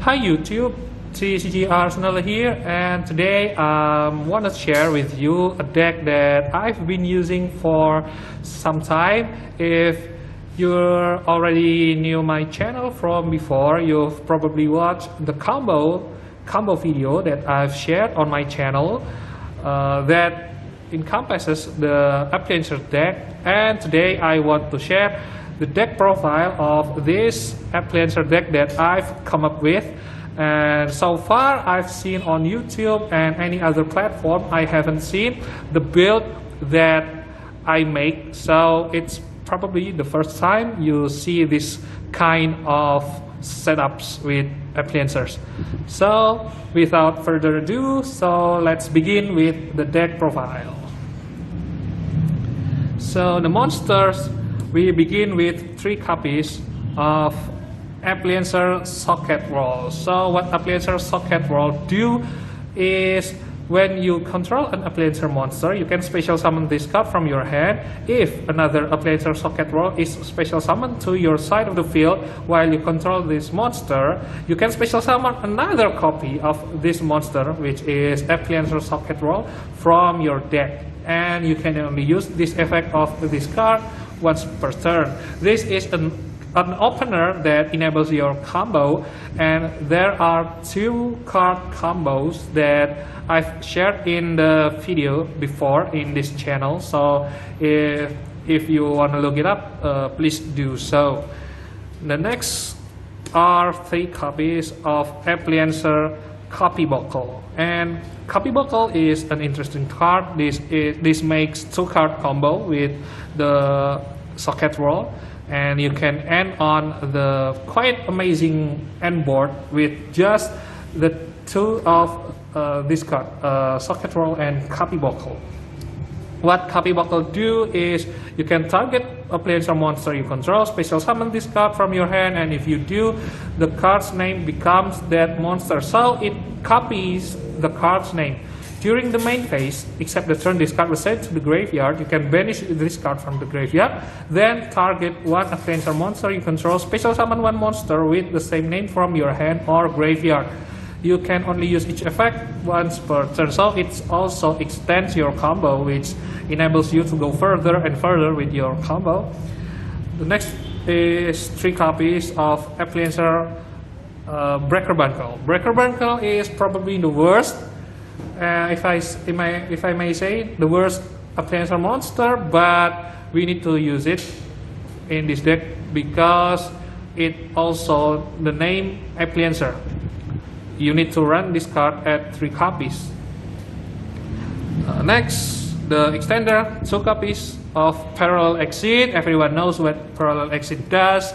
Hi YouTube, TCGR Arsenal here, and today I want to share with you a deck that I've been using for some time. If you're already knew my channel from before, you've probably watched the combo video that I've shared on my channel that encompasses the Appliancer deck, and today I want to share the deck profile of this Appliancer deck that I've come up with. And so far I've seen on YouTube and any other platform, I haven't seen the build that I make, so it's probably the first time you see this kind of setups with Appliancers. So without further ado, so let's begin with the deck profile. So the monsters, we begin with 3 copies of Appliancer Socket Roll. So what Appliancer Socket Roll do is when you control an Appliancer monster, you can special summon this card from your hand. If another Appliancer Socket Roll is special summoned to your side of the field while you control this monster, you can special summon another copy of this monster, which is Appliancer Socket Roll, from your deck. And you can only use this effect of this card once per turn. This is an opener that enables your combo, and there are 2 card combos that I've shared in the video before in this channel. So if you want to look it up, please do so. The next are 3 copies of Appliancer Copy Buckle, and Copy Buckle is an interesting card. This makes 2 card combo with the Socket Roll, and you can end on the quite amazing end board with just the 2 of this card, Socket Roll and Copy Buckle. What Copy Buckle do is you can target a Appliancer monster you control, special summon this card from your hand, and if you do, the card's name becomes that monster. So it copies the card's name. During the main phase, except the turn this card was sent to the graveyard, you can banish this card from the graveyard, then target one Appliancer monster you control, special summon one monster with the same name from your hand or graveyard. You can only use each effect once per turn, so it also extends your combo, which enables you to go further and further with your combo. The next is 3 copies of Appliancer Breaker Buckle. Breaker Buckle is probably the worst, if I may say, the worst Appliancer monster, but we need to use it in this deck because it also the name Appliancer. You need to run this card at 3 copies. Next, the extender, 2 copies of Parallel Exit. Everyone knows what Parallel Exit does.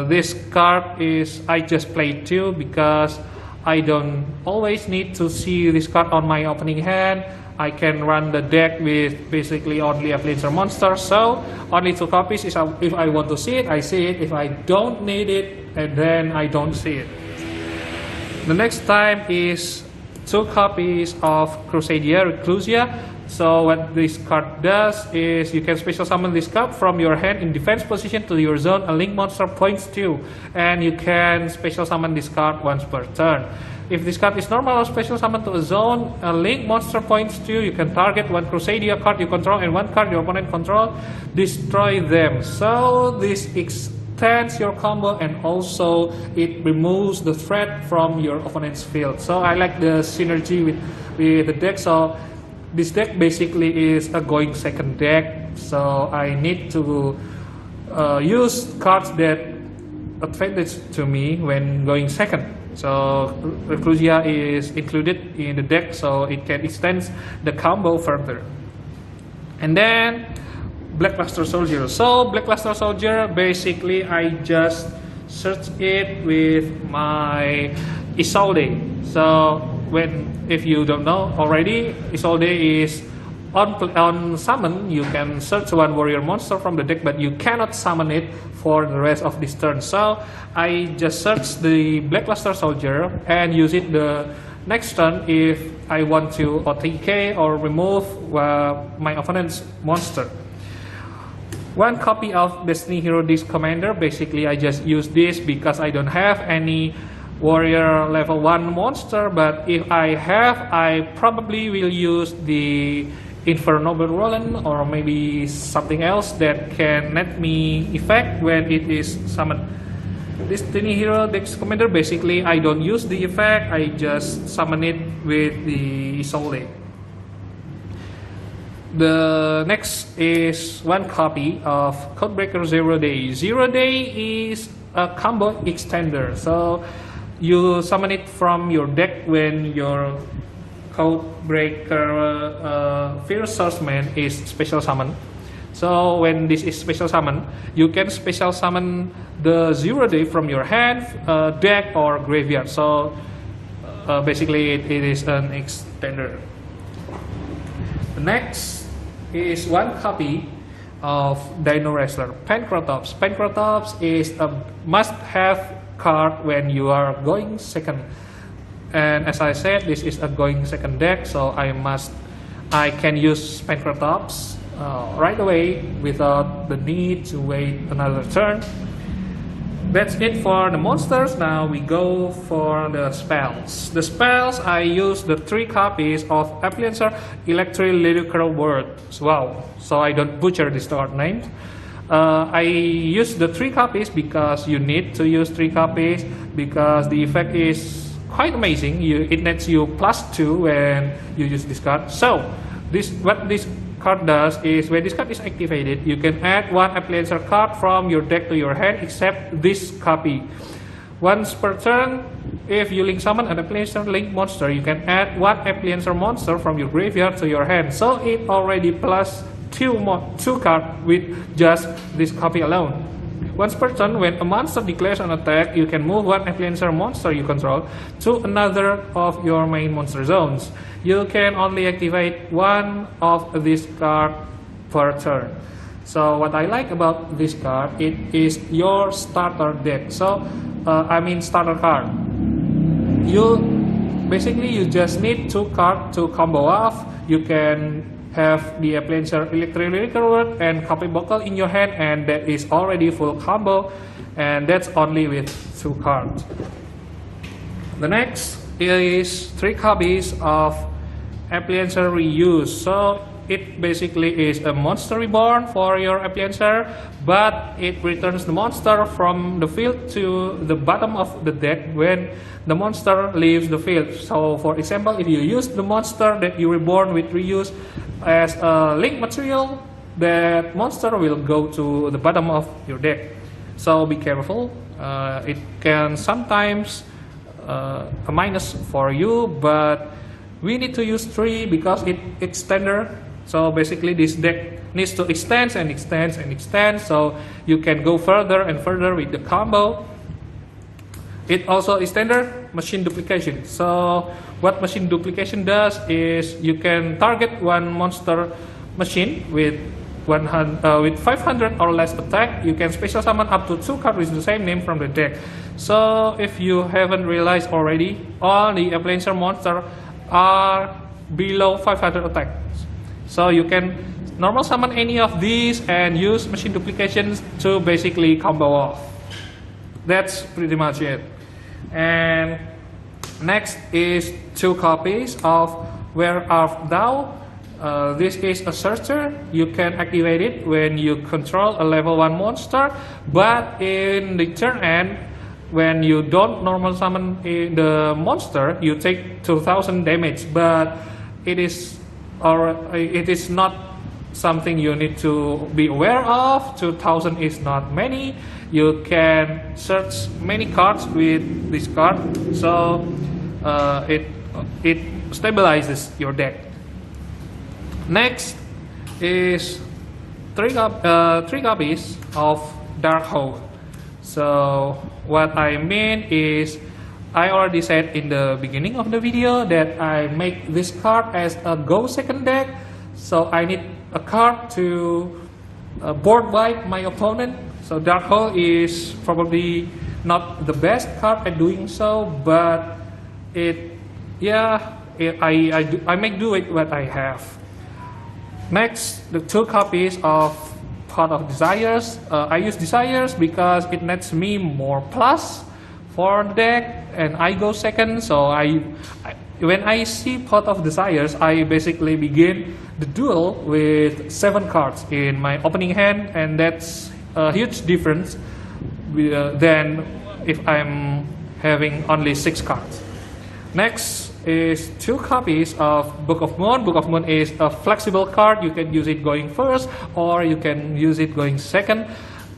This card is I just play 2 because I don't always need to see this card on my opening hand. I can run the deck with basically only Appliancer monsters, so only 2 copies. If I want to see it, I see it. If I don't need it, and then I don't see it. The next time is 2 copies of Crusadia Reclusia. So what this card does is you can special summon this card from your hand in defense position to your zone. A link monster points 2, and you can special summon this card once per turn. If this card is normal or special summon to a zone, a link monster points 2, you can target 1 Crusadia card you control and 1 card your opponent control, destroy them. So this extends your combo, and also it removes the threat from your opponent's field. So I like the synergy with the deck. So this deck basically is a going second deck, so I need to use cards that advantage to me when going second. So Reclusia is included in the deck, so it can extend the combo further. And then Blackluster Soldier. So Blackluster Soldier, basically I just search it with my Isolde. So if you don't know already, Isolde is on summon. You can search 1 warrior monster from the deck, but you cannot summon it for the rest of this turn. So I just search the Blackluster Soldier and use it the next turn if I want to OTK or remove my opponent's monster. 1 copy of Destiny Hero Disc Commander. Basically I just use this because I don't have any warrior level 1 monster, but if I have, I probably will use the Inferno Roland or maybe something else that can net me effect when it is summoned. This Tiny Hero Dex Commander, basically I don't use the effect, I just summon it with the Isolde. The next is one copy of Codebreaker 0 Day. 0 Day is a combo extender, so you summon it from your deck when your Codebreaker Fierce Swordsman is special summon. So when this is special summon, you can special summon the 0 Day from your hand, deck or graveyard. So basically it is an extender. The next is one copy of Dino Wrestler, Pancratops. Pancratops is a must-have card when you are going second. And as I said, this is a going second deck, so I can use Pancratops right away without the need to wait another turn. That's it for the monsters. Now we go for the spells. The spells, I use the 3 copies of Appliancer Electric Lyrical Word. Wow, so I don't butcher this card name. I use the 3 copies because you need to use 3 copies because the effect is quite amazing. It nets you +2 when you use this card. So what this card does is when this card is activated, you can add 1 Appliancer card from your deck to your hand except this copy. Once per turn, if you link summon an Appliancer link monster, you can add 1 Appliancer monster from your graveyard to your hand. So it already +2 card with just this copy alone. Once per turn, when a monster declares an attack, you can move 1 Appliancer monster you control to another of your main monster zones. You can only activate 1 of this card per turn. So what I like about this card, it is your starter deck. So starter card. You just need 2 cards to combo off. You can have the Appliancer Electric Lyrical Word and Copy Buckle in your hand, and that is already full combo, and that's only with 2 cards. The next is 3 copies of Appliancer Reuse. So it basically is a monster reborn for your Appliancer, but it returns the monster from the field to the bottom of the deck when the monster leaves the field. So for example, if you use the monster that you reborn with Reuse as a link material, that monster will go to the bottom of your deck. So be careful. It can sometimes a minus for you, but we need to use 3 because it's extender. So basically this deck needs to extend and extend and extend, so you can go further and further with the combo. It also extender machine duplication. So what machine duplication does is you can target 1 monster machine with 500 or less attack. You can special summon up to 2 cards with the same name from the deck. So if you haven't realized already, all the Appliancer monster are below 500 attack. So you can normal summon any of these and use machine duplications to basically combo off. That's pretty much it. And next is 2 copies of Where Art Thou. This is a searcher. You can activate it when you control a level 1 monster, but in the turn end, when you don't normal summon the monster, you take 2000 damage, but it is not something you need to be aware of. 2000 is not many. You can search many cards with this card, so it stabilizes your deck. Next is 3 copies of Darkhold. So what I mean is, I already said in the beginning of the video that I make this card as a go second deck. So I need a card to board wipe my opponent. So Darkhold is probably not the best card at doing so, but I make do with what I have. Next, the 2 copies of Pot of Desires. I use Desires because it nets me more plus for the deck, and I go second. So when I see Pot of Desires, I basically begin the duel with 7 cards in my opening hand, and that's a huge difference than if I'm having only 6 cards. Next is 2 copies of Book of Moon. Book of Moon is a flexible card. You can use it going first, or you can use it going second.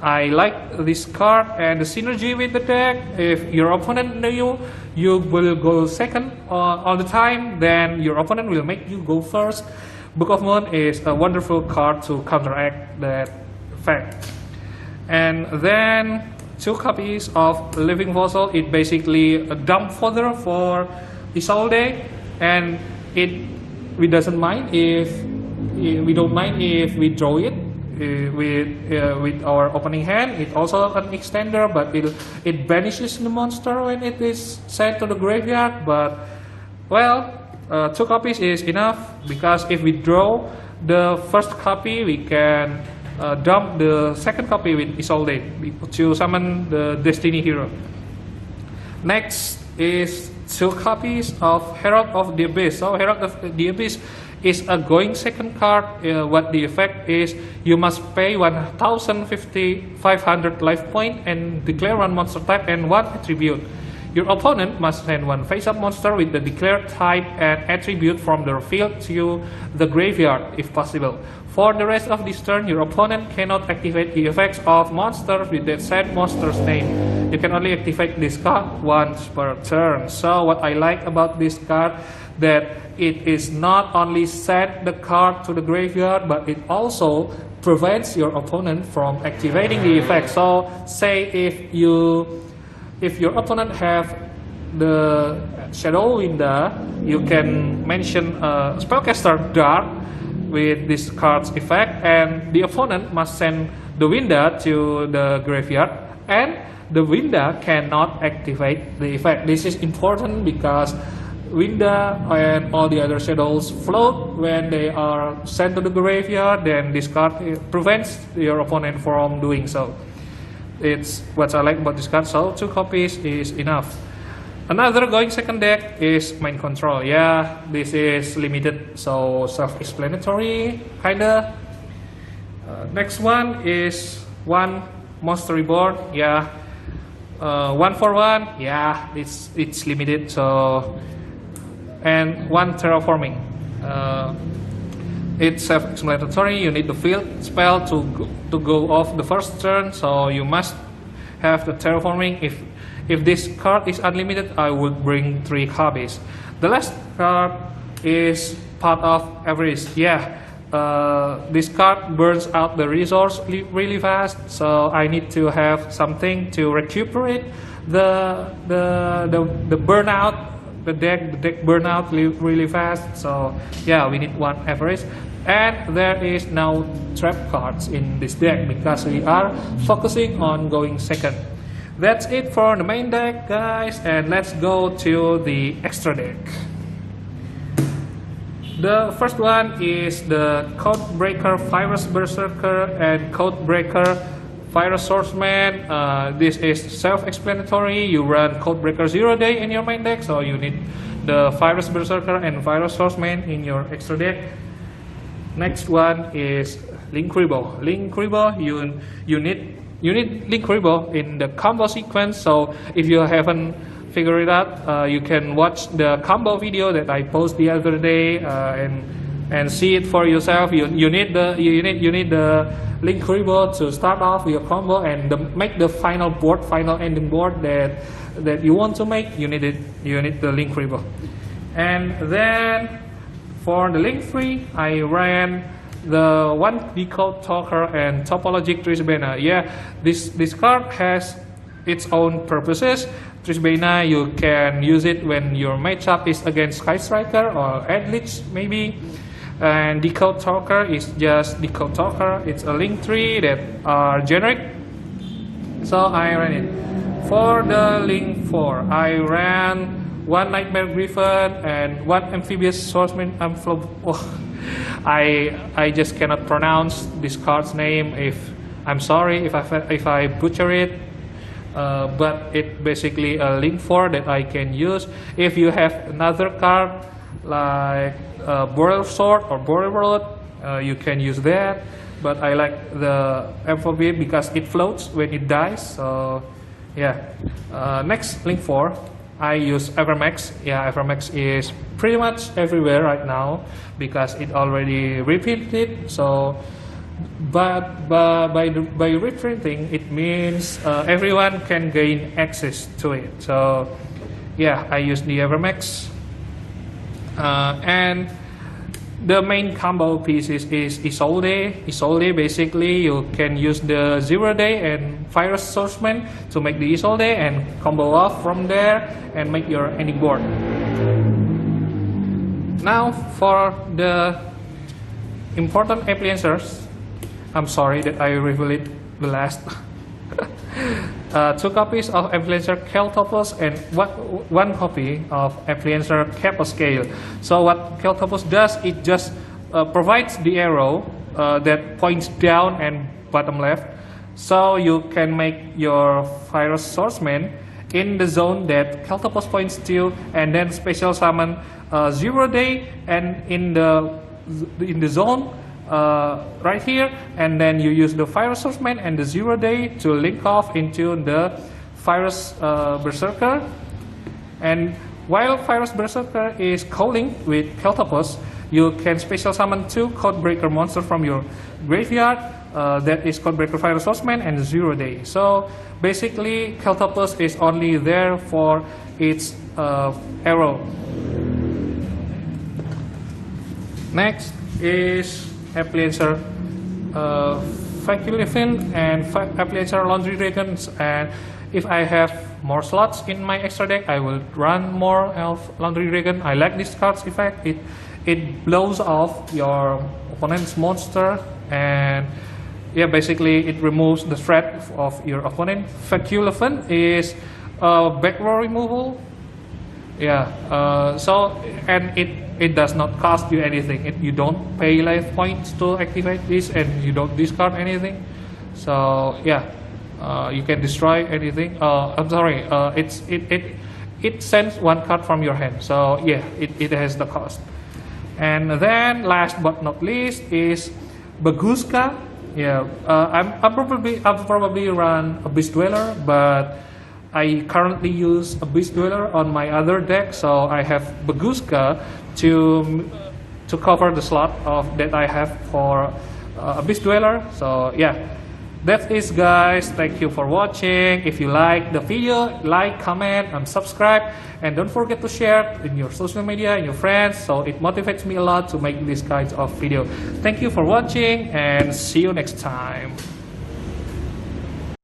I like this card and the synergy with the deck. If your opponent knew you will go second all the time, then your opponent will make you go first. Book of Moon is a wonderful card to counteract that fact. And then 2 copies of Living Fossil. It basically a dump fodder for Isolde, and we don't mind if we draw it with our opening hand. It also an extender, but it banishes the monster when it is sent to the graveyard. But well, 2 copies is enough, because if we draw the first copy, we can dump the second copy with Isolde to summon the Destiny Hero. Next is 2 copies of Herald of the Abyss. So Herald of the Abyss is a going second card. What the effect is, you must pay 1,500 life point and declare 1 monster type and 1 attribute. Your opponent must send 1 face-up monster with the declared type and attribute from the field to the graveyard if possible. For the rest of this turn, your opponent cannot activate the effects of monsters with that said monster's name. You can only activate this card once per turn. So what I like about this card, that it is not only send the card to the graveyard, but it also prevents your opponent from activating the effect. So say if your opponent have the Shadow Winda, you can mention Spellcaster Dark with this card's effect, and the opponent must send the Winda to the graveyard, and the Winda cannot activate the effect. This is important because Winda and all the other shadows float when they are sent to the graveyard. Then this card prevents your opponent from doing so. It's what I like about this card. So 2 copies is enough. Another going second deck is Mind Control. Yeah, this is limited, so self-explanatory kinda. Next one is 1 Monster Reborn. Yeah, 1 for 1. Yeah, it's limited. So, and 1 Terraforming. It's self-explanatory. You need the field spell to go off the first turn, so you must have the Terraforming. If this card is unlimited, I would bring 3 copies. The last card is Pot of Avarice. Yeah, this card burns out the resource really fast, so I need to have something to recuperate the burnout. The deck burnout really fast. So yeah, we need 1 Avarice. And there is no trap cards in this deck because we are focusing on going second. That's it for the main deck, guys, and let's go to the extra deck. The first one is the Codebreaker Virus Berserker and Codebreaker Virus Swordsman. This is self-explanatory. You run Codebreaker 0 day in your main deck, so you need the Virus Berserker and Virus Swordsman in your extra deck. Next one is Linkuriboh. Linkuriboh, you need Linkuriboh in the combo sequence. So if you haven't figured it out, you can watch the combo video that I posted the other day and see it for yourself. You need the Linkuriboh to start off your combo and make the final ending board that you want to make. You need the Linkuriboh. And then for the link free, I ran the 1 Decode Talker and Topologic Trisbena. Yeah, this card has its own purposes. Trisbena, you can use it when your matchup is against Sky Striker or Edlich maybe. And Decode Talker is just Decode Talker. It's a link tree that are generic. So I ran it. For the link 4, I ran 1 Nightmare Griffin and 1 Amphibious Swordsman. I just cannot pronounce this card's name. I'm sorry if I butcher it. but it basically a link 4 that I can use. If you have another card like Boreal Sword or Boreal Road, you can use that. But I like the FOB because it floats when it dies. So yeah. Next link 4, I use Evermax. Yeah, Evermax is pretty much everywhere right now because it already reprinted. So, but by reprinting, it means everyone can gain access to it. So yeah, I use the Evermax. And the main combo pieces is Isolde. Isolde, basically you can use the 0 day and Virus Swordsman to make the Isolde and combo off from there and make your ending board. Now for the important appliancers, I'm sorry that I revealed it the last. 2 copies of Appliancer Keltopus and 1 copy of Appliancer Kappa Scale. So what Keltopus does, it just provides the arrow that points down and bottom left. So you can make your Virus Swordsman in the zone that Keltopus points to, and then special summon 0 day and in the zone right here, and then you use the Virus Swordsman and the 0 day to link off into the Virus Berserker. And while Virus Berserker is calling with Keltopus, you can special summon 2 Codebreaker monsters from your graveyard. That is Codebreaker Virus Swordsman and 0 day. So basically Keltopus is only there for its arrow. Next is Appliancer Faculifin and Appliancer Laundry Dragons, and if I have more slots in my extra deck, I will run more of Laundry Dragon. I like this card's effect. It blows off your opponent's monster, and yeah, basically it removes the threat of your opponent. Faculifin is back row removal. Yeah, so and it does not cost you anything. You don't pay life points to activate this, and you don't discard anything. So yeah, you can destroy anything. I'm sorry. It sends 1 card from your hand. So yeah, it has the cost. And then last but not least is Baguska. Yeah, I'll probably run Abyss Dweller, but I currently use Abyss Dweller on my other deck, so I have Baguska to cover the slot that I have for Abyss Dweller. So yeah, that is, guys. Thank you for watching. If you like the video, like, comment, and subscribe, and don't forget to share in your social media and your friends, so it motivates me a lot to make these kinds of videos. Thank you for watching, and see you next time.